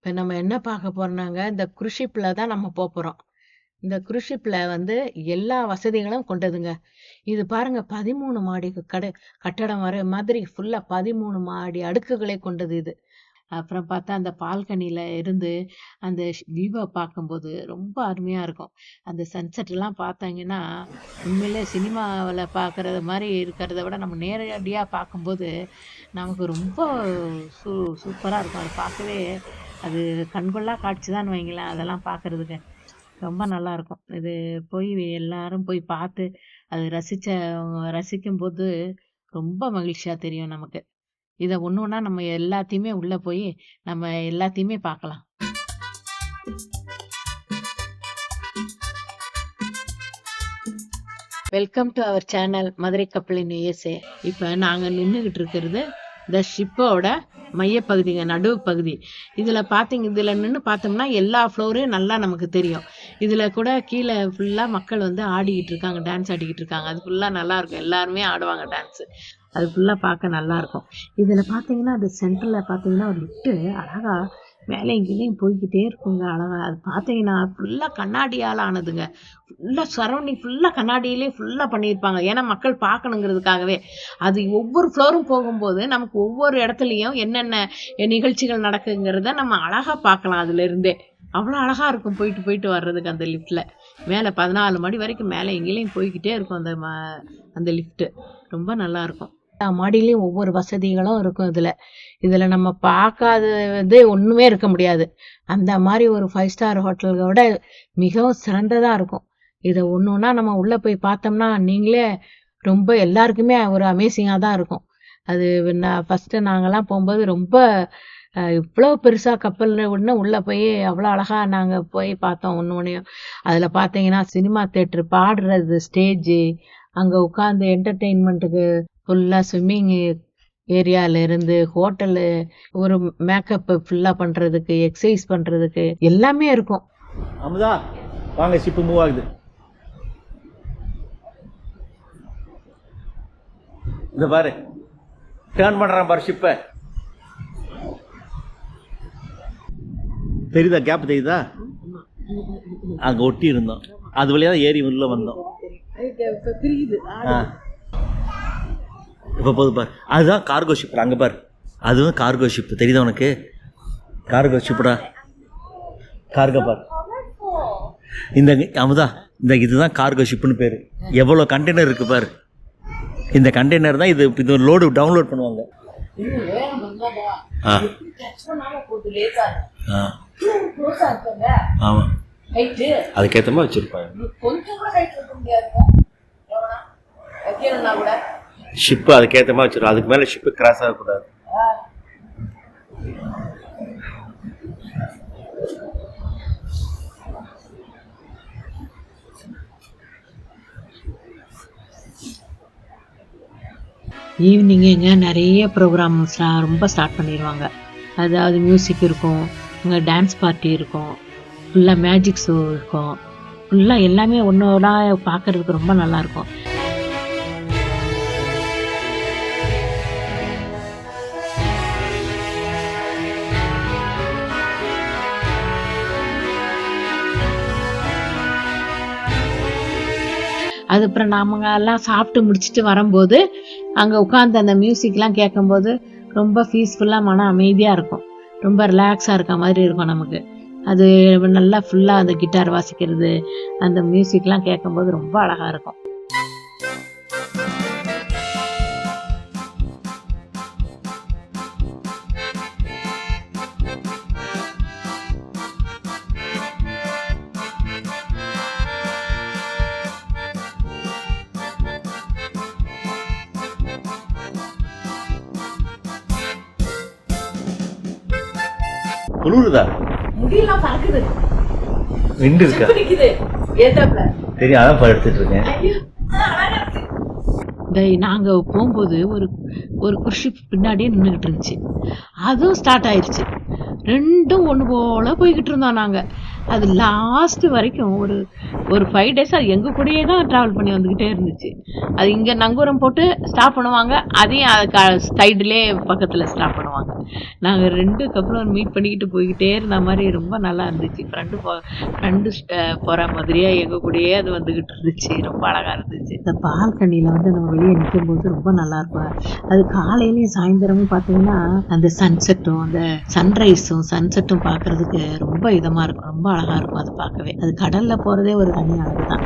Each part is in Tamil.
இப்போ நம்ம என்ன பார்க்க போறோம்னாங்க, இந்த cruise shipல தான் நம்ம போறோம். இந்த cruise shipல வந்து எல்லா வசதிகளும் கொண்டதுங்க. இது பாருங்க 13 மாடி கட்டடம் வர மாதிரி ஃபுல்லா 13 மாடி அடுக்குகளை கொண்டது இது. அப்புறம் பார்த்தா அந்த பால்கனியில இருந்து அந்த வியூவ பார்க்கும்போது ரொம்ப அருமையா இருக்கும். அந்த சன்செட் எல்லாம் பார்த்தாங்கன்னா, உண்மையிலே சினிமாவுல பார்க்கறது மாரி இருக்கிறத விட நம்ம நேரடியா பார்க்கும்போது, நமக்கு ரொம்ப சூ சூப்பரா இருக்கும். அத பார்க்கவே அது கண்கொள்ளா காட்சி தான் வைங்களேன், அதெல்லாம் பார்க்கறதுக்கு. ரொம்ப நல்லாருக்கும். இது போய் எல்லாரும் போய் பார்த்து, அது ரசிக்கும்போது ரொம்ப மகிழ்ச்சியா தெரியும் நமக்கு. இத ஒண்ணு ஒண்ணா நம்ம எல்லாத்தையுமே உள்ள போய், நம்ம எல்லாத்தையுமே பார்க்கலாம். Welcome to our channel Madurai கப்பலின் USA. இப்ப நாங்க நின்னுகிட்டு இருக்கிறது இந்த ஷிப்போட மையப்பகுதிங்க, நடுவு பகுதி. இதுல நின்று பார்த்தோம்னா எல்லா ஃப்ளோரையும் நல்லா நமக்கு தெரியும். இதுல கூட கீழே ஃபுல்லா மக்கள் வந்து ஆடிக்கிட்டு இருக்காங்க, டான்ஸ் ஆடிக்கிட்டு இருக்காங்க. அது ஃபுல்லா நல்லா இருக்கும். எல்லாருமே ஆடுவாங்க டான்ஸ். அது ஃபுல்லா பார்க்க நல்லா இருக்கும். இதுல பார்த்தீங்கன்னா அது சென்டர்ல பார்த்தீங்கன்னா ஒரு லிஃப்ட் அழகா மேலே இங்கேயும் போய்கிட்டே இருக்குங்க. அழகா அது பார்த்தீங்கன்னா ஃபுல்லா கண்ணாடியால் ஆனதுங்க. ஃபுல்லா சரௌண்டிங் ஃபுல்லா கண்ணாடியிலே ஃபுல்லா பண்ணியிருப்பாங்க. ஏன்னா மக்கள் பார்க்கணுங்கிறதுக்காகவே. அது ஒவ்வொரு ஃப்ளோரும் போகும்போது நமக்கு ஒவ்வொரு இடத்துலையும் என்னென்ன நிகழ்ச்சிகள் நடக்குங்கிறத நம்ம அழகா பார்க்கலாம். அதுல இருந்தே அவ்வளோ அழகா இருக்கும் போயிட்டு வர்றதுக்கு அந்த லிஃப்ட்ல. மேலே 14 மாடி வரைக்கும் மேலே எங்கேயும் போய்கிட்டே இருக்கும் அந்த லிஃப்ட். ரொம்ப நல்லா இருக்கும். மாடியிலையும் ஒவ்வொரு வசதிகளும் இருக்கும். இதுல நம்ம பார்க்காதது ஒண்ணுமே இருக்க முடியாது. அந்த மாதிரி ஒரு 5 ஸ்டார் ஹோட்டல்களோட மிகவும் சிறந்ததா இருக்கும். இதை ஒண்ணா நம்ம உள்ள போய் பார்த்தோம்னா நீங்களே ரொம்ப எல்லாருக்குமே ஒரு அமேசிங்கா தான் இருக்கும். அது ஃபர்ஸ்ட் நாங்கெல்லாம் போகும்போது ரொம்ப இவ்வளவு பெருசா கப்பல் ஒண்ணு உள்ள போய் அவ்வளோ அழகா நாங்க போய் பார்த்தோம். ஒன்னையும் அதுல பாத்தீங்கன்னா சினிமா தியேட்டர், பாடுறது ஸ்டேஜ், அங்க உட்கார்ந்து என்டர்டெயின்மெண்ட்டுக்கு ஃபுல்லா ஸ்விம்மிங் ஏரியால இருந்து ஹோட்டலு, ஒரு மேக்கப் ஃபுல்லா பண்றதுக்கு, எக்ஸசைஸ் பண்றதுக்கு எல்லாமே இருக்கும். அமுதா வாங்க, ஷிப் மூவ் ஆகுது. இந்த பாரு, டர்ன் பண்றான் பாரு ஷிப்பை. தெரியுதா? கேப் தெரியுதா? அங்க ஒட்டி இருந்தோம், அது வழியா தான் ஏறி உள்ள வந்தோம். இப்போ போது பாரு, அதுதான் கார்கோ ஷிப். அங்கே பாரு, அதுவும் கார்கோ ஷிப். தெரியுதா உனக்கு? கார்கோ ஷிப்டா, கார்கோ பார். இந்த அமுதா, இதுதான் கார்கோ ஷிப்னு பேர். எவ்வளோ கண்டெய்னர் இருக்கு பாரு. இந்த கண்டெய்னர் தான் இது லோடு டவுன்லோட் பண்ணுவாங்க. ஆமாம், அதுக்கேற்ற மாதிரி வச்சிருப்பாங்க. ஷிப்பு அதுக்கேற்ற மாதிரி வச்சிருக்கோம். அதுக்கு மேலே ஷிப்பு கிராஸ் ஆகக்கூடாது. ஈவினிங்குங்க நிறைய ப்ரோக்ராம்ஸ்லாம் ரொம்ப ஸ்டார்ட் பண்ணிடுவாங்க. அதாவது மியூசிக் இருக்கும், இங்கே டான்ஸ் பார்ட்டி இருக்கும், ஃபுல்லாக மேஜிக் ஷோ இருக்கும். ஃபுல்லாக எல்லாமே ஒன்றா பார்க்கறதுக்கு ரொம்ப நல்லாயிருக்கும். அதுக்கப்புறம் நாம எல்லாம் சாப்பிட்டு முடிச்சுட்டு வரும்போது அங்கே உட்காந்து அந்த மியூசிக்லாம் கேட்கும்போது ரொம்ப பீஸ்ஃபுல்லாக மன அமைதியாக இருக்கும். ரொம்ப ரிலாக்ஸாக இருக்க மாதிரி இருக்கும் நமக்கு. அது நல்லா ஃபுல்லாக அந்த கிட்டார் வாசிக்கிறது, அந்த மியூசிக்லாம் கேட்கும்போது ரொம்ப அழகாக இருக்கும். குளிருதா? முடியெல்லாம் பறக்குது. விண்டு இருக்கா? தெரியும், அதான் எடுத்துட்டு இருக்கேன். நாங்க போகும்போது ஒரு குர்ஷிப் பின்னாடியே நின்றுகிட்டு இருந்துச்சு. அதுவும் ஸ்டார்ட் ஆயிடுச்சு. ரெண்டும் ஒன்று போல போய்கிட்டு இருந்தோம் நாங்க. அது லாஸ்ட் வரைக்கும் ஒரு 5 days அது எங்க கூடயே தான் டிராவல் பண்ணி வந்துகிட்டே இருந்துச்சு. அது இங்க நங்கூரம் போட்டு ஸ்டாப் பண்ணுவாங்க, அதையும் சைடுலே பக்கத்துல ஸ்டாப் பண்ணுவாங்க. பண்ணுவாங்க. நாங்கள் 2 கப்பலும் மீட் பண்ணிக்கிட்டு போய்கிட்டே இருந்த மாதிரி ரொம்ப நல்லா இருந்துச்சு. ஃப்ரெண்டு போகிற மாதிரியே எங்கள் கூடயே அது வந்துக்கிட்டு இருந்துச்சு. ரொம்ப அழகாக இருந்துச்சு. இந்த பால்கனியில் வந்து நம்ம வெளியே நிற்கும் போது ரொம்ப நல்லாயிருக்கும். அது காலையிலையும் சாயந்தரமும் பார்த்தீங்கன்னா அந்த சன்செட்டும் அந்த சன்ரைஸும் சன்செட்டும் பார்க்குறதுக்கு ரொம்ப இதமாக இருக்கும். ரொம்ப அழகாக இருக்கும் அது பார்க்கவே. அது கடலில் போகிறதே ஒரு தனி அழகு தான்.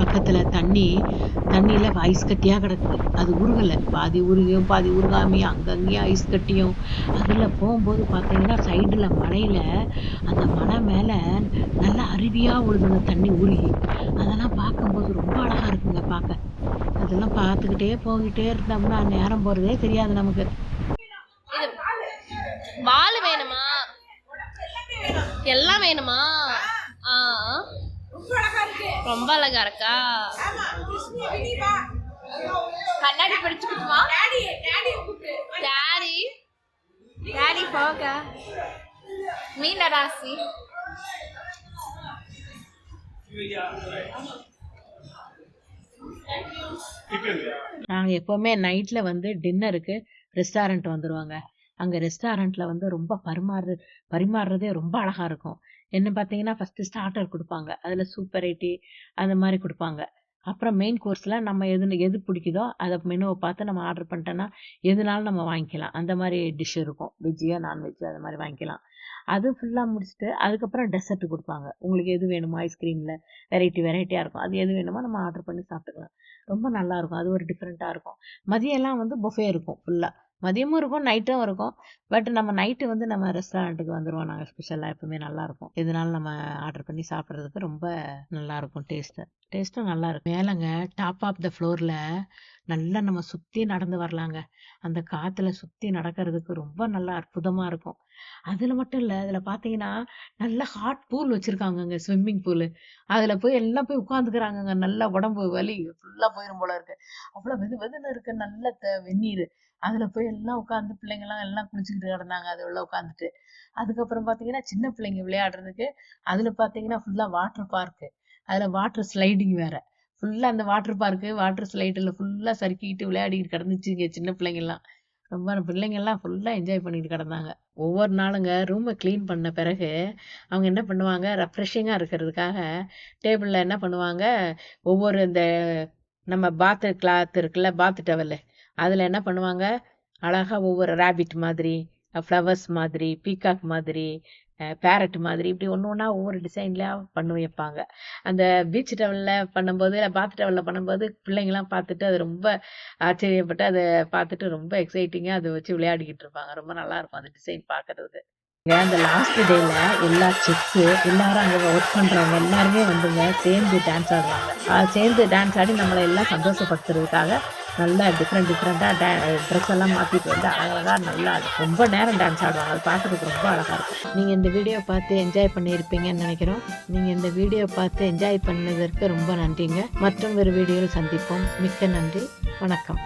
பக்கத்தில் தண்ணியில் ஐஸ் கட்டியாக கிடக்குது. அது உருகலை, பாதி உருகியும் பாதி உருகாமையும் அங்கங்கேயும் ஐஸ் கட்டியும். அதில் போகும்போது பார்த்தீங்கன்னா சைடில் மலையில் அந்த மலை மேலே நல்லா அருவியாக விழுதுங்க தண்ணி உருகி. அதெல்லாம் பார்க்கும்போது ரொம்ப அழகாக இருக்குங்க பார்க்க. அதெல்லாம் பார்த்துக்கிட்டே போய்கிட்டே இருந்தோம்னா நேரம் போகிறதே தெரியாது நமக்கு. பால் வேணுமா? எல்லாம் வேணுமா? ரொம்ப அழகா இருக்கா? கண்ணாடி படிச்சுக்கிட்டுமா? டாடி போக மீன ராசி. நாங்கள் எப்போவுமே நைட்டில் வந்து டின்னருக்கு ரெஸ்டாரண்ட் வந்துடுவாங்க. அங்கே ரெஸ்டாரண்ட்டில் வந்து ரொம்ப பரிமாறுறதே ரொம்ப அழகாக இருக்கும். என்ன பார்த்தீங்கன்னா ஃபஸ்ட்டு ஸ்டார்டர் கொடுப்பாங்க. அதில் சூப் வெரைட்டி அந்த மாதிரி கொடுப்பாங்க. அப்புறம் மெயின் கோர்ஸில் நம்ம எது பிடிக்குதோ அதை மெனுவை பார்த்து நம்ம ஆர்டர் பண்ணிட்டோன்னா எதுனாலும் நம்ம வாங்கிக்கலாம். அந்த மாதிரி டிஷ் இருக்கும். வெஜ்ஜியோ நான்வெஜ்ஜோ அது மாதிரி வாங்கிக்கலாம். அது ஃபுல்லாக முடிச்சுட்டு அதுக்கப்புறம் டெசர்ட் கொடுப்பாங்க. உங்களுக்கு எது வேணுமோ ஐஸ்கிரீமில் வெரைட்டியாக இருக்கும். அது எது வேணுமோ நம்ம ஆர்டர் பண்ணி சாப்பிட்டுக்கலாம். ரொம்ப நல்லாயிருக்கும். அது ஒரு டிஃப்ரெண்ட்டாக இருக்கும். மதியம்லாம் வந்து புஃபே இருக்கும் ஃபுல்லாக. மதியமும் இருக்கும், நைட்டும் இருக்கும். பட் நம்ம நைட்டு வந்து நம்ம ரெஸ்டாரண்ட்டுக்கு வந்துடுவோம். நாங்கள் ஸ்பெஷலாக எப்போவுமே நல்லாயிருக்கும். இதனால நம்ம ஆர்டர் பண்ணி சாப்பிட்றதுக்கு ரொம்ப நல்லாயிருக்கும். டேஸ்ட்டும் நல்லாயிருக்கும். மேலேங்க டாப் ஆஃப் த ஃப்ளோரில் நல்லா நம்ம சுற்றி நடந்து வரலாங்க. அந்த காற்றுல சுற்றி நடக்கிறதுக்கு ரொம்ப நல்லா அற்புதமாக இருக்கும். அதில் மட்டும் இல்லை, அதில் பார்த்தீங்கன்னா நல்ல ஹாட் பூல் வச்சுருக்காங்கங்க, ஸ்விம்மிங் பூலு. அதில் போய் எல்லாம் போய் உட்காந்துக்கிறாங்கங்க. நல்லா உடம்பு வலி ஃபுல்லாக போயிடும் போல இருக்குது. அவ்வளோ வெதுன்னு இருக்குது. நல்ல வெந்நீர். அதில் போய் எல்லாம் உட்காந்து பிள்ளைங்கள்லாம் எல்லாம் குளிச்சுக்கிட்டு கிடந்தாங்க அது உள்ள உட்காந்துட்டு. அதுக்கப்புறம் பார்த்தீங்கன்னா சின்ன பிள்ளைங்க விளையாடுறதுக்கு அதில் பார்த்தீங்கன்னா ஃபுல்லாக வாட்டர் பார்க்கு. அதில் வாட்டர் ஸ்லைடிங் வேறு. ஃபுல்லாக அந்த வாட்டர் ஸ்லைடில் ஃபுல்லாக சறுக்கிக்கிட்டு விளையாடிக்கிட்டு கிடந்துச்சுங்க சின்ன பிள்ளைங்கள்லாம். ரொம்ப பிள்ளைங்கள்லாம் ஃபுல்லாக என்ஜாய் பண்ணிக்கிட்டு கிடந்தாங்க. ஒவ்வொரு நாளுங்க ரூமை க்ளீன் பண்ண பிறகு அவங்க என்ன பண்ணுவாங்க, ரெஃப்ரெஷிங்காக இருக்கிறதுக்காக டேபிளில் என்ன பண்ணுவாங்க, ஒவ்வொரு இந்த நம்ம பாத்து கிளாத் இருக்குல்ல, பாத்து டவலு, அதில் என்ன பண்ணுவாங்க, அழகாக ஒவ்வொரு ரேபிட் மாதிரி, ஃப்ளவர்ஸ் மாதிரி, பீகாக் மாதிரி, பேரட் மாதிரி, இப்படி ஒவ்வொன்றா ஒவ்வொரு டிசைன்லாம் பண்ணி வைப்பாங்க. அந்த பீச் டவலில் பண்ணும்போது, பாத் டவலில் பண்ணும்போது பிள்ளைங்கள்லாம் பார்த்துட்டு அது ரொம்ப ஆச்சரியப்பட்டு அதை பார்த்துட்டு ரொம்ப எக்ஸைட்டிங்காக அதை வச்சு விளையாடிக்கிட்டு இருப்பாங்க. ரொம்ப நல்லாயிருக்கும் அந்த டிசைன் பார்க்குறதுக்கு. அந்த லாஸ்ட் டேல எல்லா செஃப்ஸு எல்லாரும் அங்கே ஒர்க் பண்ணுறவங்க எல்லாருமே வந்துங்க சேர்ந்து டான்ஸ் ஆடுவாங்க. சேர்ந்து டான்ஸ் ஆடி நம்மளை எல்லாம் சந்தோஷப்படுத்துறதுக்காக நல்லா டிஃப்ரெண்ட்டாக ட்ரெஸ் எல்லாம் மாற்றிட்டு வந்து அழகாக நல்லா ரொம்ப நேரம் டான்ஸ் ஆடுவாங்க. அது பார்க்குறதுக்கு ரொம்ப அழகாக இருக்கும். நீங்கள் இந்த வீடியோ பார்த்து என்ஜாய் பண்ணியிருப்பீங்கன்னு நினைக்கிறோம். நீங்கள் இந்த வீடியோ பார்த்து என்ஜாய் பண்ணதற்கு ரொம்ப நன்றிங்க. மற்றும் ஒரு வீடியோவில் சந்திப்போம். மிக்க நன்றி. வணக்கம்.